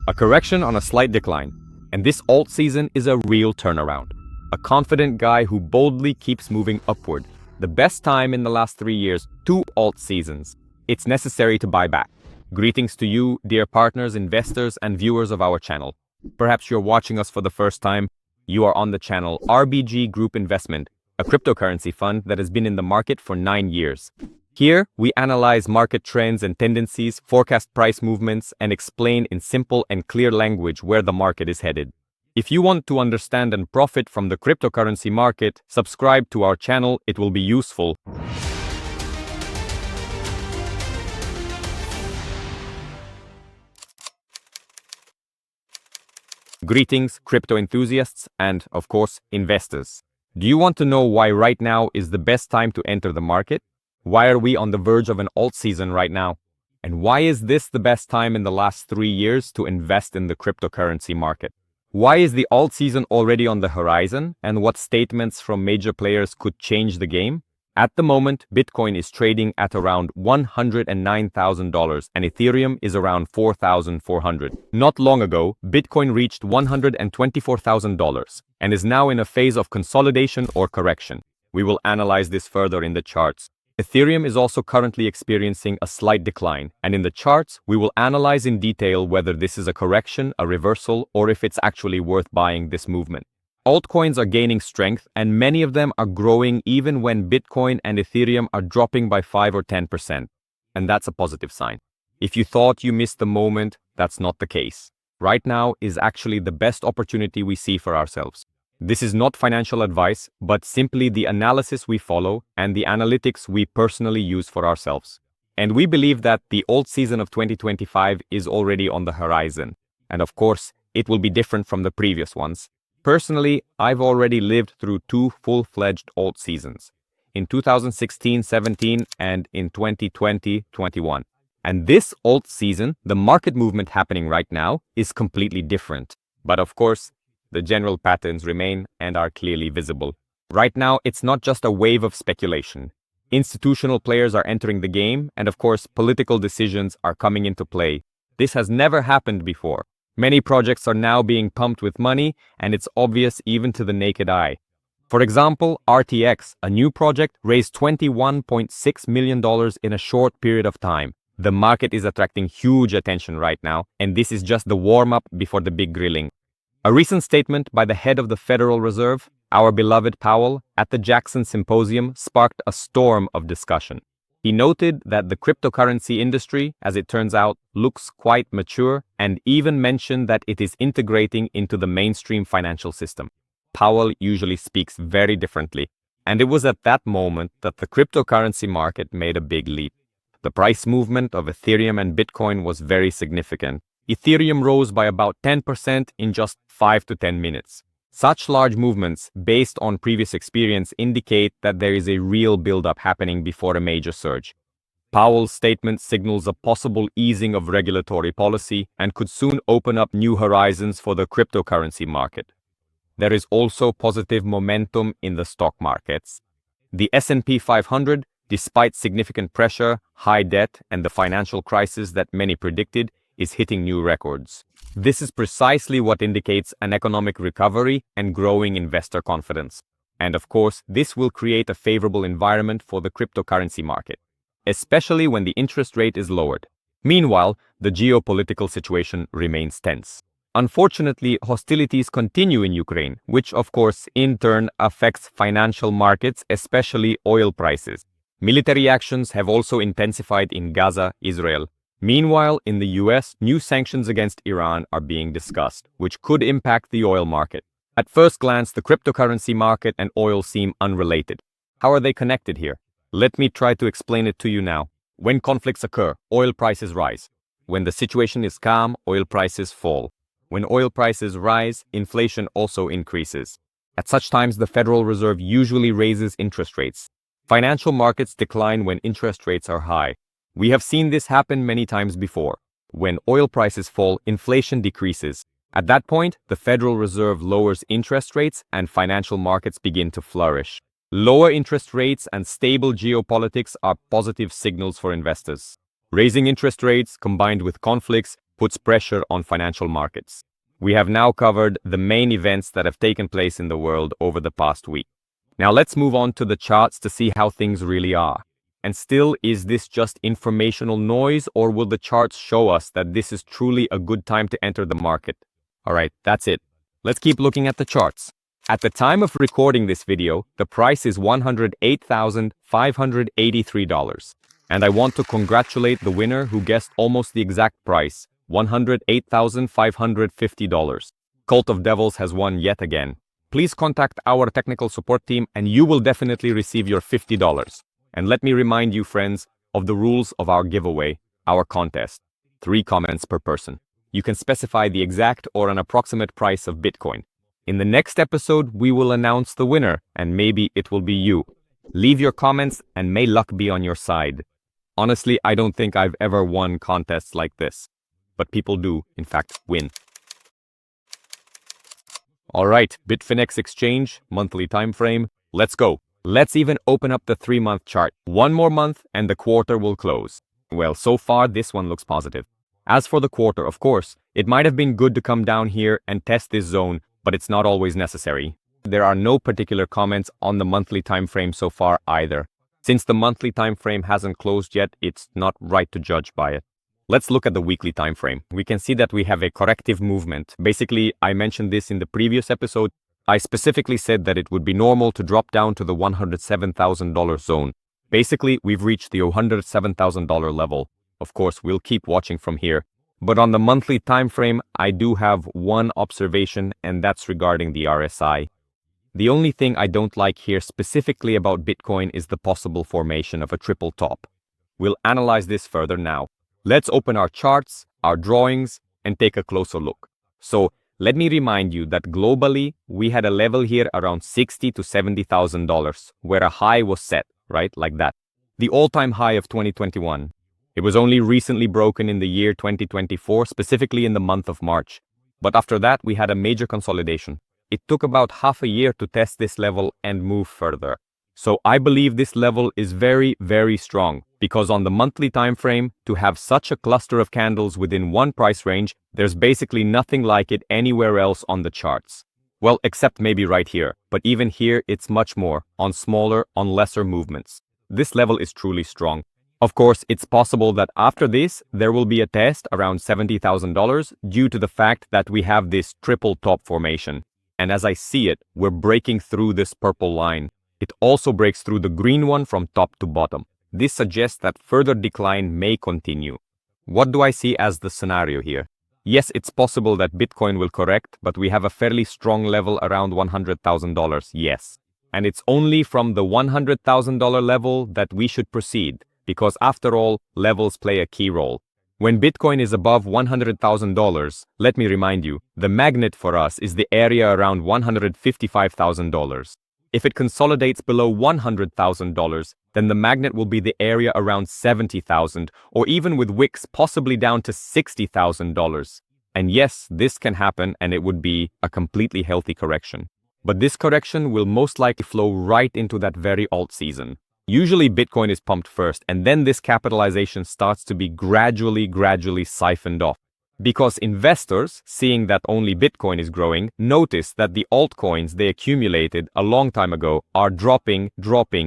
A correction on a slight decline. And this alt season is a real turnaround. A confident guy who boldly keeps moving upward. The best time in the last 3 years, 2 alt seasons. It's necessary to buy back. Greetings to you, dear partners, investors, and viewers of our channel. Perhaps you're watching us for the first time. You are on the channel RBG Group Investment, a cryptocurrency fund that has been in the market for 9 years. Here, we analyze market trends and tendencies, forecast price movements, and explain in simple and clear language where the market is headed. If you want to understand and profit from the cryptocurrency market, subscribe to our channel, it will be useful. Greetings, crypto enthusiasts and, of course, investors. Do you want to know why right now is the best time to enter the market? Why are we on the verge of an alt season right now? And why is this the best time in the last 3 years to invest in the cryptocurrency market? Why is the alt season already on the horizon, and what statements from major players could change the game? At the moment, Bitcoin is trading at around $109,000 and Ethereum is around $4,400. Not long ago, Bitcoin reached $124,000 and is now in a phase of consolidation or correction. We will analyze this further in the charts. Ethereum is also currently experiencing a slight decline, and in the charts, we will analyze in detail whether this is a correction, a reversal, or if it's actually worth buying this movement. Altcoins are gaining strength, and many of them are growing even when Bitcoin and Ethereum are dropping by 5 or 10%. And that's a positive sign. If you thought you missed the moment, that's not the case. Right now is actually the best opportunity we see for ourselves. This is not financial advice, but simply the analysis we follow and the analytics we personally use for ourselves. And we believe that the alt season of 2025 is already on the horizon. And of course, it will be different from the previous ones. Personally, I've already lived through 2 full-fledged alt seasons, in 2016-17 and in 2020-21. And this alt season, the market movement happening right now, is completely different. But of course, the general patterns remain and are clearly visible. Right now, it's not just a wave of speculation. Institutional players are entering the game, and of course, political decisions are coming into play. This has never happened before. Many projects are now being pumped with money, and it's obvious even to the naked eye. For example, RTX, a new project, raised $21.6 million in a short period of time. The market is attracting huge attention right now, and this is just the warm-up before the big grilling. A recent statement by the head of the Federal Reserve, our beloved Powell, at the Jackson Symposium sparked a storm of discussion. He noted that the cryptocurrency industry, as it turns out, looks quite mature, and even mentioned that it is integrating into the mainstream financial system. Powell usually speaks very differently, and it was at that moment that the cryptocurrency market made a big leap. The price movement of Ethereum and Bitcoin was very significant. Ethereum rose by about 10% in just 5 to 10 minutes. Such large movements, based on previous experience, indicate that there is a real build-up happening before a major surge. Powell's statement signals a possible easing of regulatory policy and could soon open up new horizons for the cryptocurrency market. There is also positive momentum in the stock markets. The S&P 500, despite significant pressure, high debt, and the financial crisis that many predicted, is hitting new records. This is precisely what indicates an economic recovery and growing investor confidence. And of course, this will create a favorable environment for the cryptocurrency market, especially when the interest rate is lowered. Meanwhile, the geopolitical situation remains tense. Unfortunately, hostilities continue in Ukraine, which of course in turn affects financial markets, especially oil prices. Military actions have also intensified in Gaza, Israel. Meanwhile, in the US, new sanctions against Iran are being discussed, which could impact the oil market. At first glance, the cryptocurrency market and oil seem unrelated. How are they connected here? Let me try to explain it to you now. When conflicts occur, oil prices rise. When the situation is calm, oil prices fall. When oil prices rise, inflation also increases. At such times, the Federal Reserve usually raises interest rates. Financial markets decline when interest rates are high. We have seen this happen many times before. When oil prices fall, inflation decreases. At that point, the Federal Reserve lowers interest rates and financial markets begin to flourish. Lower interest rates and stable geopolitics are positive signals for investors. Raising interest rates combined with conflicts puts pressure on financial markets. We have now covered the main events that have taken place in the world over the past week. Now let's move on to the charts to see how things really are. And still, is this just informational noise, or will the charts show us that this is truly a good time to enter the market? Alright, that's it. Let's keep looking at the charts. At the time of recording this video, the price is $108,583. And I want to congratulate the winner who guessed almost the exact price, $108,550. Cult of Devils has won yet again. Please contact our technical support team and you will definitely receive your $50. And let me remind you, friends, of the rules of our giveaway, our contest. 3 comments per person. You can specify the exact or an approximate price of Bitcoin. In the next episode, we will announce the winner, and maybe it will be you. Leave your comments and may luck be on your side. Honestly, I don't think I've ever won contests like this. But people do, in fact, win. Alright, Bitfinex Exchange, monthly time frame. Let's go. Let's even open up the 3-month chart. 1 more month and the quarter will close. Well, so far this one looks positive. As for the quarter, of course, it might have been good to come down here and test this zone, but it's not always necessary. There are no particular comments on the monthly time frame so far either. Since the monthly time frame hasn't closed yet, it's not right to judge by it. Let's look at the weekly time frame. We can see that we have a corrective movement. Basically, I mentioned this in the previous episode. I specifically said that it would be normal to drop down to the $107,000 zone. Basically, we've reached the $107,000 level. Of course, we'll keep watching from here. But on the monthly time frame, I do have one observation, and that's regarding the RSI. The only thing I don't like here specifically about Bitcoin is the possible formation of a triple top. We'll analyze this further now. Let's open our charts, our drawings, and take a closer look. So, let me remind you that globally, we had a level here around $60,000 to $70,000, where a high was set, right, like that. The all-time high of 2021. It was only recently broken in the year 2024, specifically in the month of March. But after that, we had a major consolidation. It took about half a year to test this level and move further. So I believe this level is very, very strong, because on the monthly time frame, to have such a cluster of candles within one price range, there's basically nothing like it anywhere else on the charts. Well, except maybe right here, but even here it's much more, on smaller, on lesser movements. This level is truly strong. Of course, it's possible that after this, there will be a test around $70,000 due to the fact that we have this triple top formation. And as I see it, we're breaking through this purple line. It also breaks through the green one from top to bottom. This suggests that further decline may continue. What do I see as the scenario here? Yes, it's possible that Bitcoin will correct, but we have a fairly strong level around $100,000, yes. And it's only from the $100,000 level that we should proceed. Because after all, levels play a key role. When Bitcoin is above $100,000, let me remind you, the magnet for us is the area around $155,000. If it consolidates below $100,000, then the magnet will be the area around $70,000, or even with wicks possibly down to $60,000. And yes, this can happen and it would be a completely healthy correction. But this correction will most likely flow right into that very alt season. Usually Bitcoin is pumped first, and then this capitalization starts to be gradually siphoned off. Because investors, seeing that only Bitcoin is growing, notice that the altcoins they accumulated a long time ago are dropping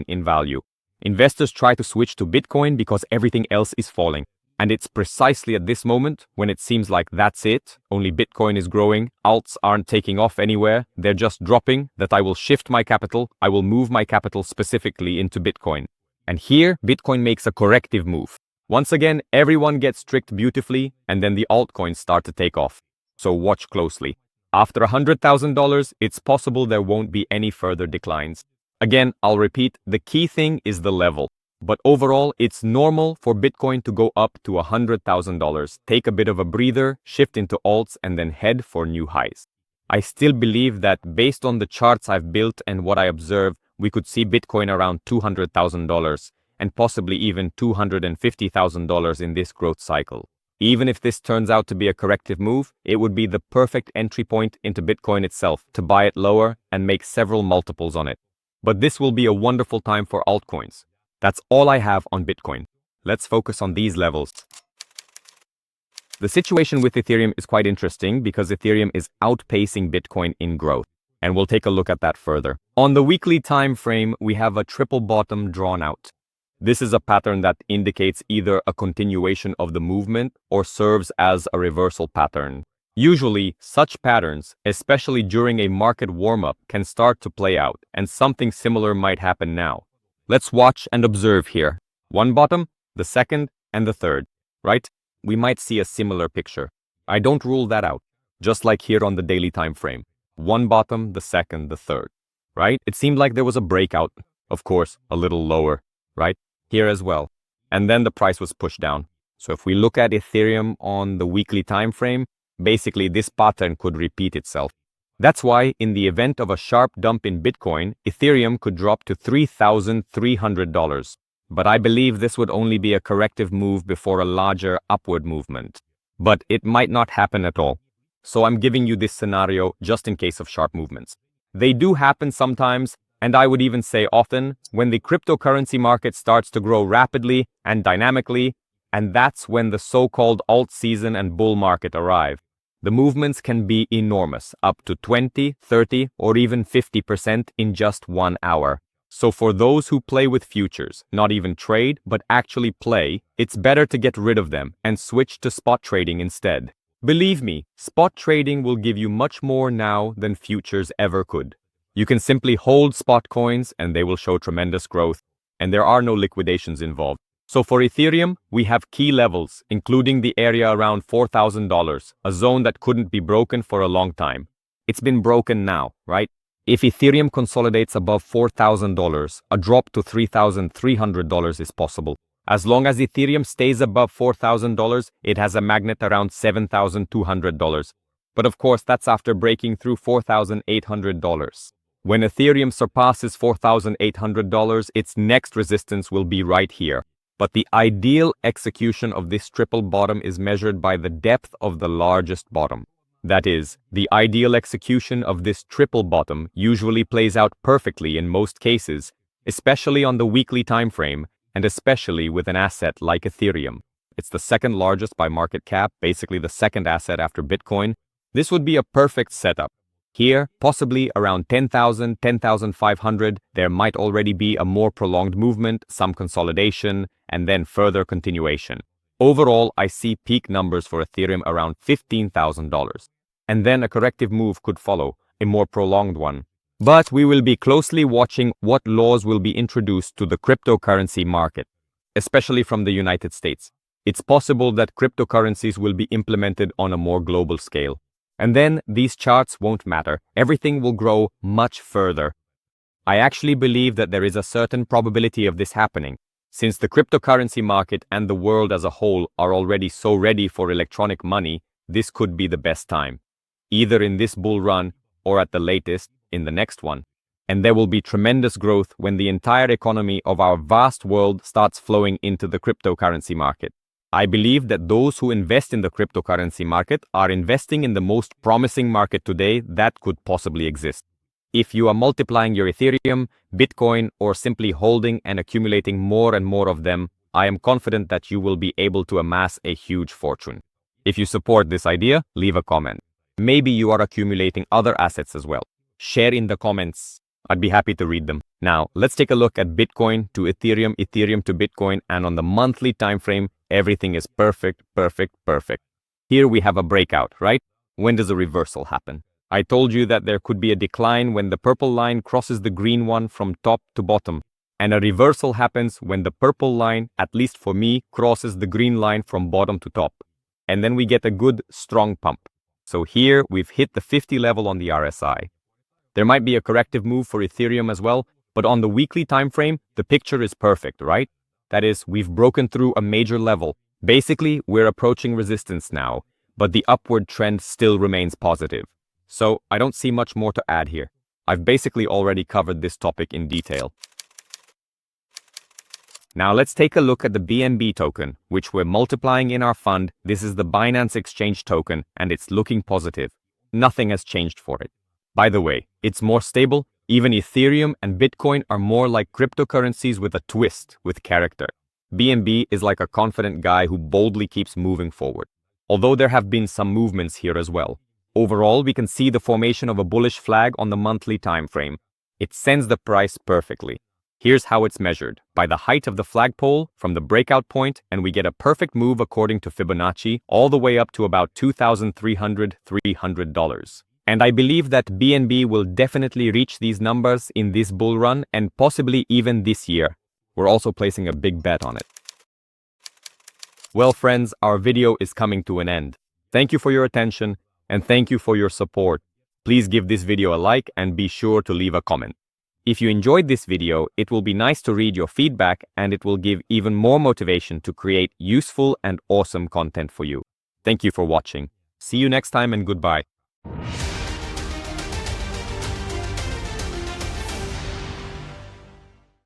in value. Investors try to switch to Bitcoin because everything else is falling. And it's precisely at this moment, when it seems like that's it, only Bitcoin is growing, alts aren't taking off anywhere, they're just dropping, that I will shift my capital, I will move my capital specifically into Bitcoin. And here, Bitcoin makes a corrective move. Once again, everyone gets tricked beautifully, and then the altcoins start to take off. So watch closely. After $100,000, it's possible there won't be any further declines. Again, I'll repeat, the key thing is the level. But overall, it's normal for Bitcoin to go up to $100,000, take a bit of a breather, shift into alts, and then head for new highs. I still believe that based on the charts I've built and what I observe, we could see Bitcoin around $200,000 and possibly even $250,000 in this growth cycle. Even if this turns out to be a corrective move, it would be the perfect entry point into Bitcoin itself to buy it lower and make several multiples on it. But this will be a wonderful time for altcoins. That's all I have on Bitcoin. Let's focus on these levels. The situation with Ethereum is quite interesting because Ethereum is outpacing Bitcoin in growth, and we'll take a look at that further. On the weekly time frame, we have a triple bottom drawn out. This is a pattern that indicates either a continuation of the movement or serves as a reversal pattern. Usually, such patterns, especially during a market warm-up, can start to play out, and something similar might happen now. Let's watch and observe here. One bottom, the second, and the third, right? We might see a similar picture. I don't rule that out, just like here on the daily time frame. One bottom, the second, the third, right? It seemed like there was a breakout, of course, a little lower, right? Here as well. And then the price was pushed down. So if we look at Ethereum on the weekly time frame, basically this pattern could repeat itself. That's why in the event of a sharp dump in Bitcoin, Ethereum could drop to $3,300. But I believe this would only be a corrective move before a larger upward movement. But it might not happen at all. So I'm giving you this scenario just in case of sharp movements. They do happen sometimes, and I would even say often, when the cryptocurrency market starts to grow rapidly and dynamically, and that's when the so-called alt-season and bull market arrive. The movements can be enormous, up to 20, 30, or even 50% in just 1 hour. So for those who play with futures, not even trade, but actually play, it's better to get rid of them and switch to spot trading instead. Believe me, spot trading will give you much more now than futures ever could. You can simply hold spot coins and they will show tremendous growth, and there are no liquidations involved. So for Ethereum, we have key levels, including the area around $4,000, a zone that couldn't be broken for a long time. It's been broken now, right? If Ethereum consolidates above $4,000, a drop to $3,300 is possible. As long as Ethereum stays above $4,000, it has a magnet around $7,200. But of course, that's after breaking through $4,800. When Ethereum surpasses $4,800, its next resistance will be right here. But the ideal execution of this triple bottom is measured by the depth of the largest bottom. That is, the ideal execution of this triple bottom usually plays out perfectly in most cases, especially on the weekly time frame, and especially with an asset like Ethereum. It's the second largest by market cap, basically the second asset after Bitcoin. This would be a perfect setup. Here, possibly around 10,000, 10,500, there might already be a more prolonged movement, some consolidation, and then further continuation. Overall, I see peak numbers for Ethereum around $15,000. And then a corrective move could follow, a more prolonged one. But we will be closely watching what laws will be introduced to the cryptocurrency market, especially from the United States. It's possible that cryptocurrencies will be implemented on a more global scale. And then these charts won't matter. Everything will grow much further. I actually believe that there is a certain probability of this happening, since the cryptocurrency market and the world as a whole are already so ready for electronic money. This could be the best time, either in this bull run or at the latest in the next one. And there will be tremendous growth when the entire economy of our vast world starts flowing into the cryptocurrency market. I believe that those who invest in the cryptocurrency market are investing in the most promising market today that could possibly exist. If you are multiplying your Ethereum, Bitcoin, or simply holding and accumulating more and more of them, I am confident that you will be able to amass a huge fortune. If you support this idea, leave a comment. Maybe you are accumulating other assets as well. Share in the comments. I'd be happy to read them. Now, let's take a look at Bitcoin to Ethereum, Ethereum to Bitcoin, and on the monthly time frame, everything is perfect, perfect, perfect. Here we have a breakout, right? When does a reversal happen? I told you that there could be a decline when the purple line crosses the green one from top to bottom, and a reversal happens when the purple line, at least for me, crosses the green line from bottom to top. And then we get a good, strong pump. So here we've hit the 50 level on the RSI. There might be a corrective move for Ethereum as well, but on the weekly time frame, the picture is perfect, right? That is, we've broken through a major level. Basically, we're approaching resistance now, but the upward trend still remains positive. So I don't see much more to add here. I've basically already covered this topic in detail. Now let's take a look at the BNB token, which we're multiplying in our fund. This is the Binance Exchange token, and it's looking positive. Nothing has changed for it. By the way, it's more stable. Even Ethereum and Bitcoin are more like cryptocurrencies with a twist, with character. BNB is like a confident guy who boldly keeps moving forward. although there have been some movements here as well. Overall, we can see the formation of a bullish flag on the monthly time frame. It sends the price perfectly. Here's how it's measured, by the height of the flagpole from the breakout point, and we get a perfect move according to Fibonacci all the way up to about $2,300. And I believe that BNB will definitely reach these numbers in this bull run and possibly even this year. We're also placing a big bet on it. Well, friends, our video is coming to an end. Thank you for your attention and thank you for your support. Please give this video a like and be sure to leave a comment. If you enjoyed this video, it will be nice to read your feedback and it will give even more motivation to create useful and awesome content for you. Thank you for watching. See you next time and goodbye.